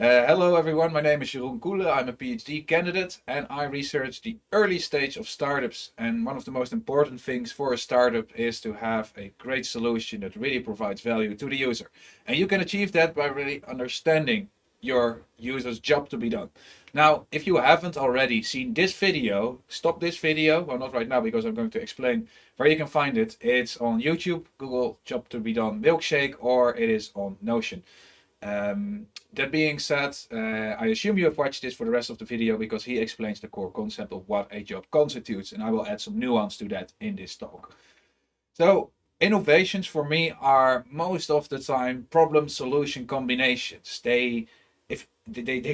Hello everyone, my name is Jeroen Koele. I'm a PhD candidate and I research the early stage of startups. And one of the most important things for a startup is to have a great solution that really provides value to the user. And you can achieve that by really understanding your user's job to be done. Now, if you haven't already seen this video, stop this video. Well, not right now because I'm going to explain where you can find it. It's on YouTube, Google Job to be Done Milkshake, or it is on Notion. That being said, I assume you have watched this for the rest of the video because he explains the core concept of what a job constitutes, and I will add some nuance to that in this talk. So, innovations for me are most of the time problem-solution combinations. They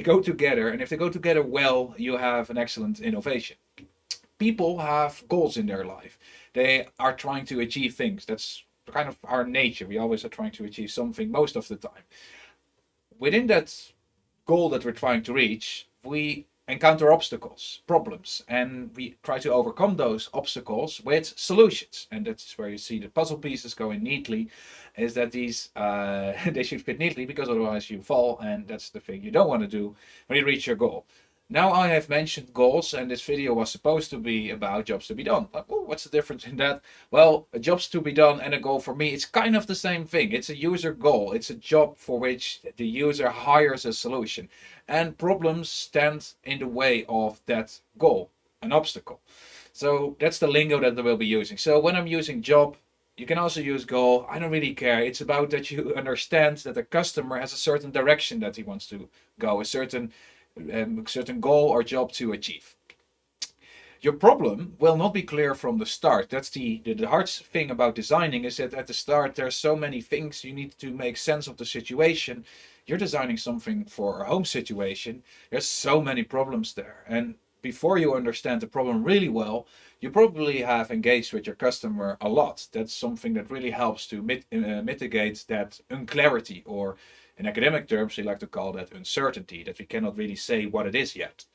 go together, and if they go together well, you have an excellent innovation. People have goals in their life. They are trying to achieve things. That's kind of our nature. We always are trying to achieve something most of the time. Within that goal that we're trying to reach, we encounter obstacles, problems, and we try to overcome those obstacles with solutions. And that's where you see the puzzle pieces going neatly, is that these they should fit neatly because otherwise you fall, and that's the thing you don't want to do when you reach your goal. Now I have mentioned goals, and this video was supposed to be about jobs to be done. But what's the difference in that? Well, a jobs to be done and a goal for me, it's kind of the same thing. It's a user goal. It's a job for which the user hires a solution. And problems stand in the way of that goal, an obstacle. So that's the lingo that I will be using. So when I'm using job, you can also use goal. I don't really care. It's about that you understand that the customer has a certain direction that he wants to go, a certain goal or job to achieve. Your problem will not be clear from the start. That's the hard thing about designing, is that at the start there's so many things you need to make sense of the situation. You're designing something for a home situation. There's so many problems there. And before you understand the problem really well, you probably have engaged with your customer a lot. That's something that really helps to mitigate that unclarity, or in academic terms, we like to call that uncertainty, that we cannot really say what it is yet.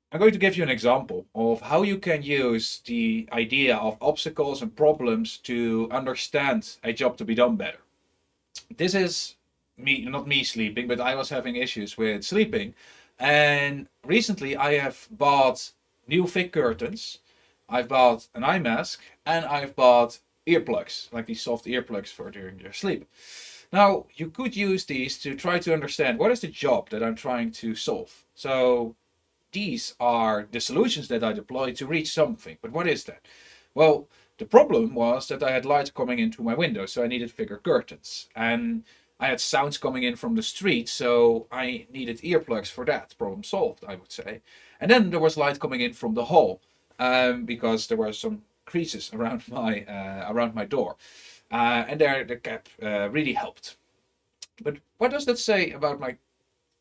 I'm going to give you an example of how you can use the idea of obstacles and problems to understand a job to be done better. This is me, not me sleeping, but I was having issues with sleeping. And recently I have bought new thick curtains, I've bought an eye mask, and I've bought earplugs, like these soft earplugs for during your sleep. Now, you could use these to try to understand what is the job that I'm trying to solve. So these are the solutions that I deploy to reach something. But what is that? Well, the problem was that I had light coming into my window, so I needed thicker curtains. And I had sounds coming in from the street, so I needed earplugs for that. Problem solved, I would say. And then there was light coming in from the hall, because there were some creases around my door. And there the cap really helped. But what does that say about my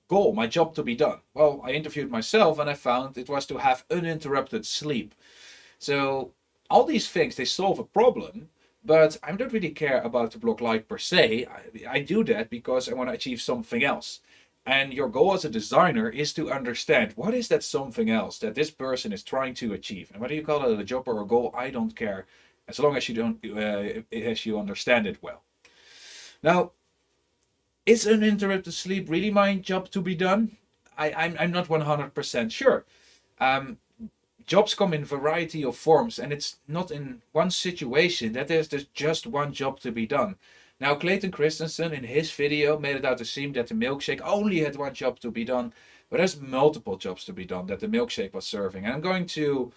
goal, my job to be done? Well, I interviewed myself and I found it was to have uninterrupted sleep. So all these things, they solve a problem, but I don't really care about the block light per se. I do that because I want to achieve something else. And your goal as a designer is to understand what is that something else that this person is trying to achieve. And whether you call it a job or a goal, I don't care, as long as you understand it well. Now, is uninterrupted sleep really my job to be done? I'm not 100% sure. Jobs come in a variety of forms, and it's not in one situation that there's just one job to be done. Now, Clayton Christensen in his video made it out to seem that the milkshake only had one job to be done, but there's multiple jobs to be done that the milkshake was serving. And I'm going to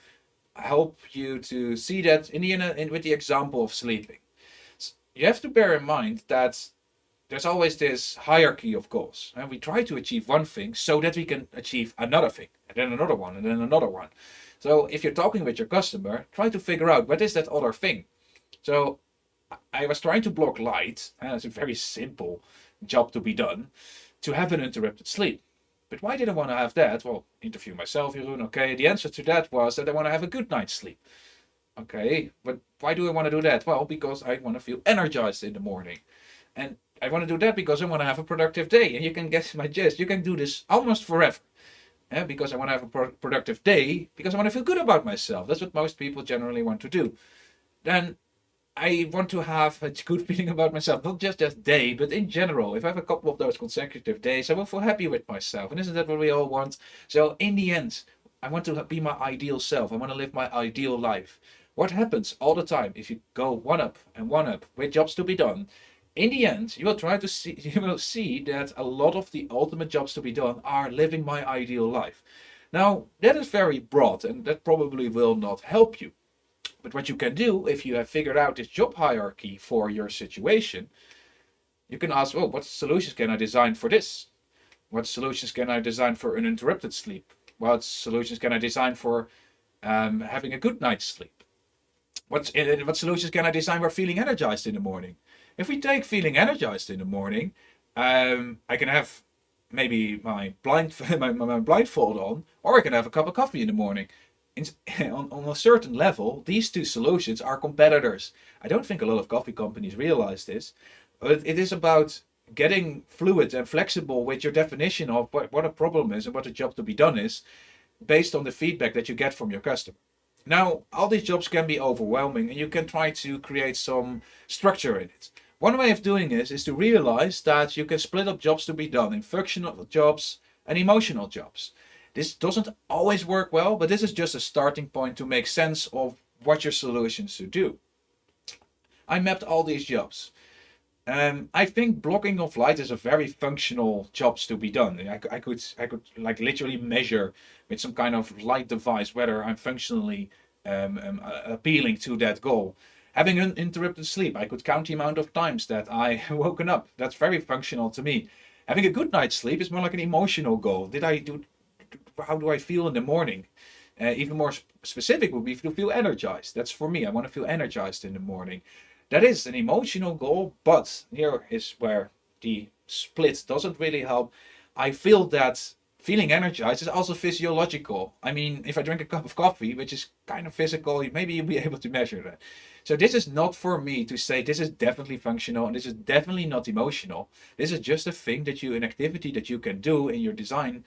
help you to see that with the example of sleeping. So you have to bear in mind that there's always this hierarchy of goals, and we try to achieve one thing so that we can achieve another thing, and then another one, and then another one. So if you're talking with your customer, try to figure out what is that other thing. So I was trying to block light, and it's a very simple job to be done, to have uninterrupted sleep. But why did I want to have that? Well, interview myself, Jeroen. Okay, the answer to that was that I want to have a good night's sleep. Okay, but why do I want to do that? Well, because I want to feel energized in the morning. And I want to do that because I want to have a productive day. And you can get my gist. You can do this almost forever. Because I want to have a productive day, because I want to feel good about myself. That's what most people generally want to do. Then I want to have a good feeling about myself, not just that day, but in general. If I have a couple of those consecutive days, I will feel happy with myself. And isn't that what we all want? So in the end, I want to be my ideal self. I want to live my ideal life. What happens all the time if you go one up and one up with jobs to be done? In the end, you will try to see you will see that a lot of the ultimate jobs to be done are living my ideal life. Now, that is very broad and that probably will not help you. But what you can do, if you have figured out this job hierarchy for your situation, you can ask, oh, what solutions can I design for this? What solutions can I design for uninterrupted sleep? What solutions can I design for having a good night's sleep? What solutions can I design for feeling energized in the morning? If we take feeling energized in the morning, I can have maybe my my blindfold on, or I can have a cup of coffee in the morning. In, on a certain level, these two solutions are competitors. I don't think a lot of coffee companies realize this, but it is about getting fluid and flexible with your definition of what a problem is and what a job to be done is, based on the feedback that you get from your customer. Now, all these jobs can be overwhelming, and you can try to create some structure in it. One way of doing this is to realize that you can split up jobs to be done in functional jobs and emotional jobs. This doesn't always work well, but this is just a starting point to make sense of what your solution should do. I mapped all these jobs. I think blocking of light is a very functional jobs to be done. I could like literally measure with some kind of light device whether I'm functionally appealing to that goal. Having uninterrupted sleep, I could count the amount of times that I woken up. That's very functional to me. Having a good night's sleep is more like an emotional goal. How do I feel in the morning? Even more specific would be to feel energized. That's for me. I want to feel energized in the morning. That is an emotional goal, but here is where the split doesn't really help. I feel that feeling energized is also physiological. I mean, if I drink a cup of coffee, which is kind of physical, maybe you'll be able to measure that. So this is not for me to say this is definitely functional and this is definitely not emotional. This is just a thing an activity that you can do in your design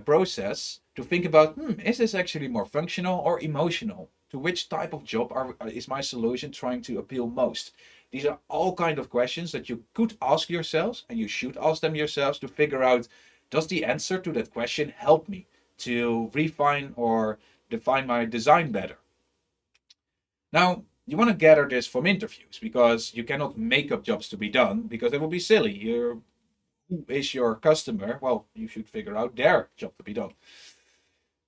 process to think about, is this actually more functional or emotional? To which type of job is my solution trying to appeal most? These are all kind of questions that you could ask yourselves, and you should ask them yourselves to figure out, does the answer to that question help me to refine or define my design better? Now, you want to gather this from interviews because you cannot make up jobs to be done because that would be silly. Who is your customer? Well, you should figure out their job to be done.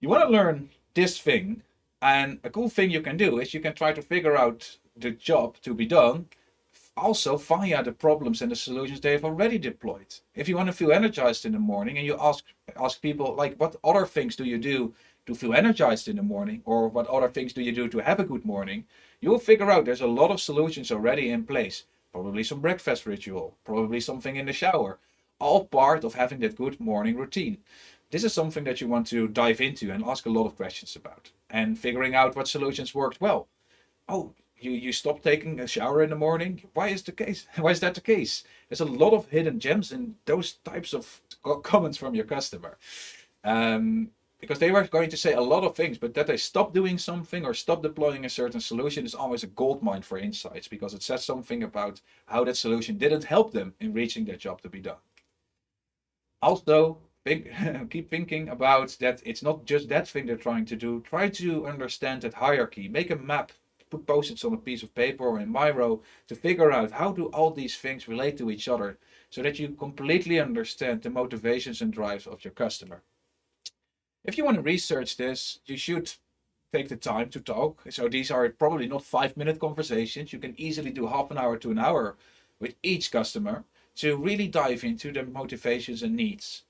You want to learn this thing, and a cool thing you can do is you can try to figure out the job to be done also via the problems and the solutions they have already deployed. If you want to feel energized in the morning and you ask people like, what other things do you do to feel energized in the morning, or what other things do you do to have a good morning, you'll figure out there's a lot of solutions already in place. Probably some breakfast ritual, probably something in the shower, all part of having that good morning routine. This is something that you want to dive into and ask a lot of questions about, and figuring out what solutions worked well. Oh, you stopped taking a shower in the morning. Why is the case? Why is that the case? There's a lot of hidden gems in those types of comments from your customer. Because they were going to say a lot of things, but that they stop doing something or stop deploying a certain solution is always a gold mine for insights, because it says something about how that solution didn't help them in reaching their job to be done. Also, keep thinking about that it's not just that thing they're trying to do. Try to understand that hierarchy. Make a map, put post-its on a piece of paper or in Miro to figure out how do all these things relate to each other, so that you completely understand the motivations and drives of your customer. If you want to research this, you should take the time to talk. So these are probably not 5-minute conversations. You can easily do half an hour to an hour with each customer to really dive into their motivations and needs.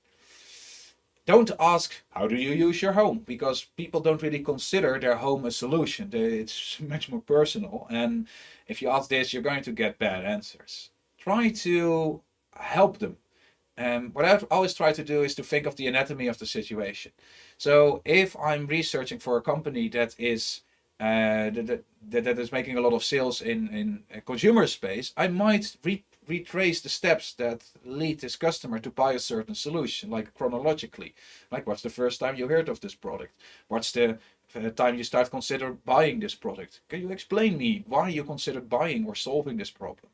Don't ask, how do you use your home? Because people don't really consider their home a solution. It's much more personal. And if you ask this, you're going to get bad answers. Try to help them. What I always try to do is to think of the anatomy of the situation. So if I'm researching for a company that is that is making a lot of sales in a consumer space, I might retrace the steps that lead this customer to buy a certain solution, like chronologically. Like, what's the first time you heard of this product? What's the time you start consider buying this product. Can you explain me why you considered buying or solving this problem?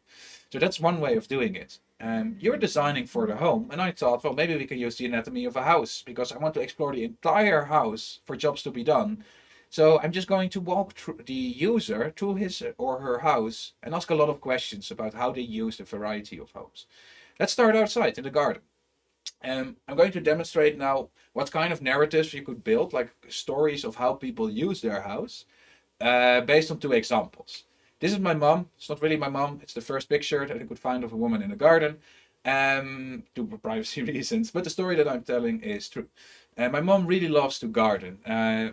So that's one way of doing it. You're designing for the home, and I thought, well, maybe we can use the anatomy of a house because I want to explore the entire house for jobs to be done. So I'm just going to walk through the user through his or her house and ask a lot of questions about how they use the variety of homes. Let's start outside in the garden. I'm going to demonstrate now what kind of narratives you could build, like stories of how people use their house, based on two examples. This is my mom. It's not really my mom. It's the first picture that I could find of a woman in a garden, due to privacy reasons. But the story that I'm telling is true. My mom really loves to garden.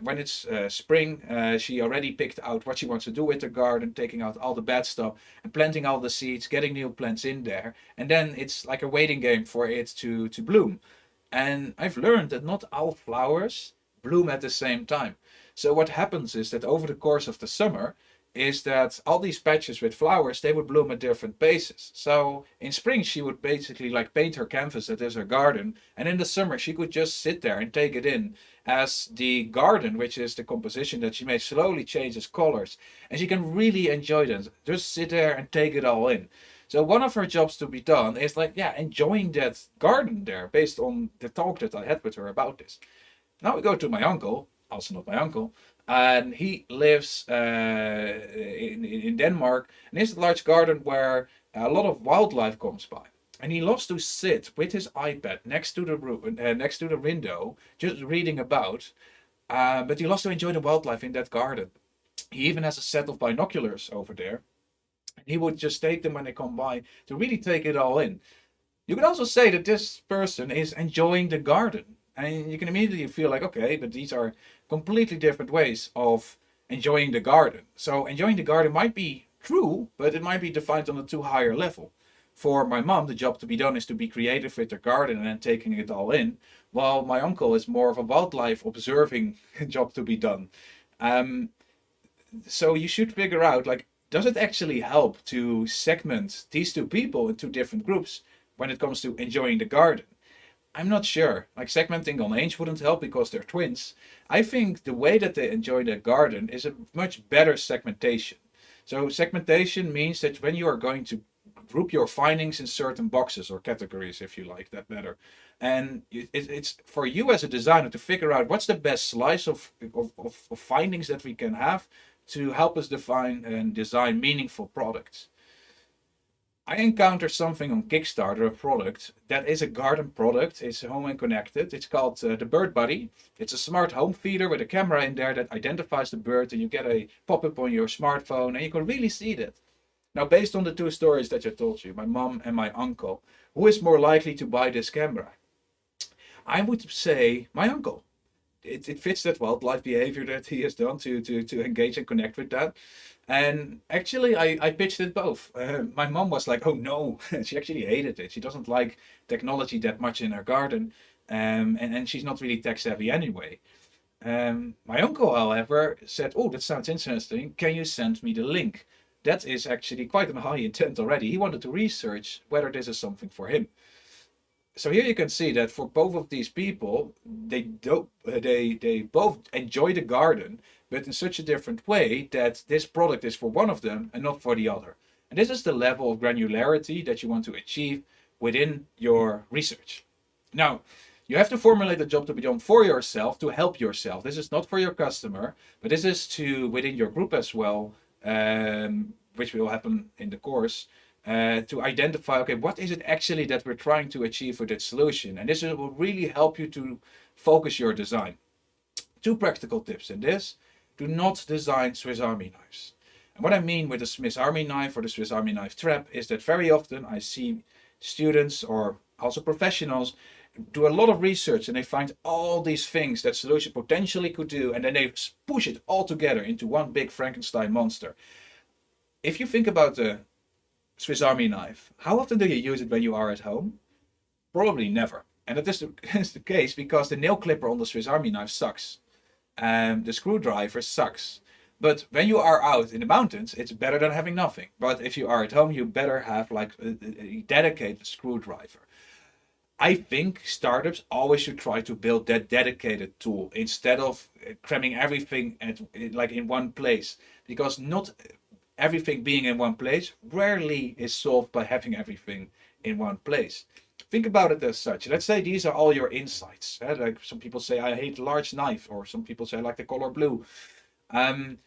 When it's spring, she already picked out what she wants to do with the garden, taking out all the bad stuff and planting all the seeds, getting new plants in there. And then it's like a waiting game for it to bloom. And I've learned that not all flowers bloom at the same time. So what happens is that over the course of the summer, is that all these patches with flowers, they would bloom at different paces. So in spring she would basically like paint her canvas that is her garden, and in the summer she could just sit there and take it in as the garden, which is the composition that she made, slowly changes colors, and she can really enjoy them. Just sit there and take it all in. So one of her jobs to be done is like, yeah, enjoying that garden there based on the talk that I had with her about this. Now we go to my uncle, also not my uncle, and he lives in Denmark, and he has a large garden where a lot of wildlife comes by. And he loves to sit with his iPad next to the window, just reading about. But he loves to enjoy the wildlife in that garden. He even has a set of binoculars over there. He would just take them when they come by to really take it all in. You could also say that this person is enjoying the garden. And you can immediately feel like, okay, but these are completely different ways of enjoying the garden. So enjoying the garden might be true, but it might be defined on a too higher level. For my mom, the job to be done is to be creative with the garden and then taking it all in, while my uncle is more of a wildlife observing job to be done. So you should figure out, like, does it actually help to segment these two people into different groups when it comes to enjoying the garden? I'm not sure. Like segmenting on age wouldn't help because they're twins. I think the way that they enjoy their garden is a much better segmentation. So segmentation means that when you are going to group your findings in certain boxes or categories, if you like that better, and it's for you as a designer to figure out what's the best slice of findings that we can have to help us define and design meaningful products. I encountered something on Kickstarter, a product that is a garden product. It's home and connected. It's called the Bird Buddy. It's a smart home feeder with a camera in there that identifies the bird, and you get a pop-up on your smartphone and you can really see that. Now, based on the two stories that I told you, my mom and my uncle, who is more likely to buy this camera? I would say my uncle. It fits that wildlife behavior that he has done to engage and connect with that. And actually, I pitched it both. My mom was like, oh no, she actually hated it. She doesn't like technology that much in her garden. And she's not really tech savvy anyway. My uncle, however, said, oh, that sounds interesting. Can you send me the link? That is actually quite a high intent already. He wanted to research whether this is something for him. So here you can see that for both of these people, they both enjoy the garden, but in such a different way that this product is for one of them and not for the other. And this is the level of granularity that you want to achieve within your research. Now, you have to formulate a job to be done for yourself, to help yourself. This is not for your customer, but this is to within your group as well, which will happen in the course. To identify, okay, what is it actually that we're trying to achieve with that solution? And this will really help you to focus your design. Two practical tips in this. Do not design Swiss Army knives. And what I mean with the Swiss Army knife or the Swiss Army knife trap is that very often I see students or also professionals do a lot of research and they find all these things that solution potentially could do, and then they push it all together into one big Frankenstein monster. If you think about the Swiss Army knife, how often do you use it when you are at home? Probably never. And that is the case because the nail clipper on the Swiss Army knife sucks. The screwdriver sucks. But when you are out in the mountains, it's better than having nothing. But if you are at home, you better have like a dedicated screwdriver. I think startups always should try to build that dedicated tool instead of cramming everything like in one place, because not everything being in one place rarely is solved by having everything in one place. Think about it as such. Let's say these are all your insights. Like some people say, I hate large knife, or some people say, I like the color blue. Um,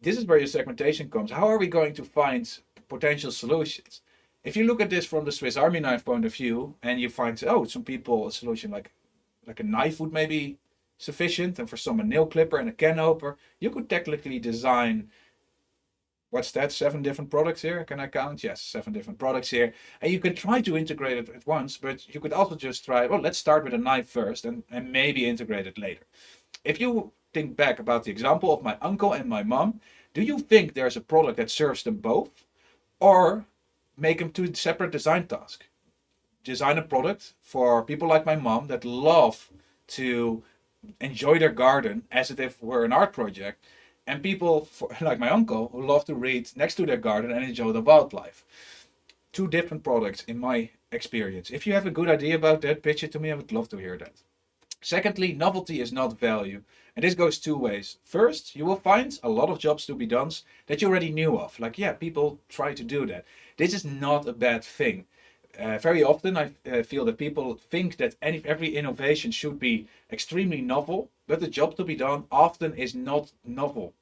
this is where your segmentation comes. How are we going to find potential solutions? If you look at this from the Swiss Army knife point of view, and you find, oh, some people a solution like a knife would maybe sufficient, and for some a nail clipper and a can opener, you could technically design, what's that, 7 different products here? Can I count? Yes, 7 different products here. And you can try to integrate it at once, but you could also just try, well, let's start with a knife first and maybe integrate it later. If you think back about the example of my uncle and my mom, do you think there's a product that serves them both? Or make them 2 separate design tasks? Design a product for people like my mom that love to enjoy their garden as if it were an art project, and people like my uncle who love to read next to their garden and enjoy the wildlife. 2 different products in my experience. If you have a good idea about that, pitch it to me. I would love to hear that. Secondly, novelty is not value. And this goes 2 ways. First, you will find a lot of jobs to be done that you already knew of. Like, yeah, people try to do that. This is not a bad thing. Very often I feel that people think that every innovation should be extremely novel, but the job to be done often is not novel.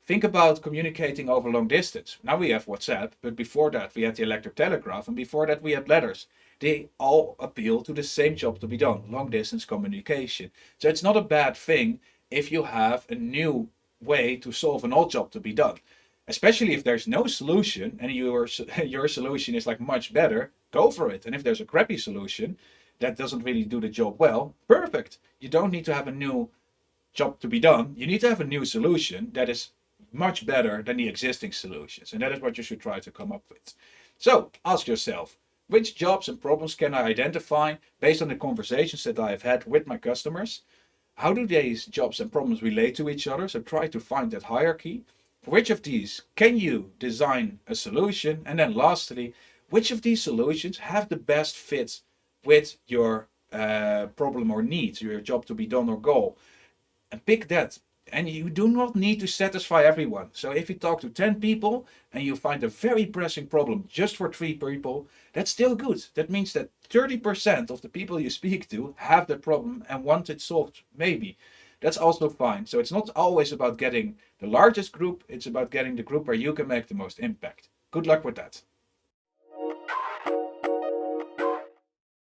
Think about communicating over long distance. Now we have WhatsApp, but before that we had the electric telegraph, and before that we had letters. They all appeal to the same job to be done, long distance communication. So it's not a bad thing if you have a new way to solve an old job to be done. Especially if there's no solution and your solution is like much better, go for it. And if there's a crappy solution that doesn't really do the job well, perfect. You don't need to have a new job to be done. You need to have a new solution that is much better than the existing solutions. And that is what you should try to come up with. So ask yourself, which jobs and problems can I identify based on the conversations that I have had with my customers? How do these jobs and problems relate to each other? So try to find that hierarchy. For which of these can you design a solution? And then lastly, which of these solutions have the best fit with your problem or need, your job to be done or goal? And pick that. And you do not need to satisfy everyone. So if you talk to 10 people and you find a very pressing problem just for 3 people, that's still good. That means that 30% of the people you speak to have the problem and want it solved, maybe. That's also fine. So it's not always about getting the largest group, it's about getting the group where you can make the most impact. Good luck with that.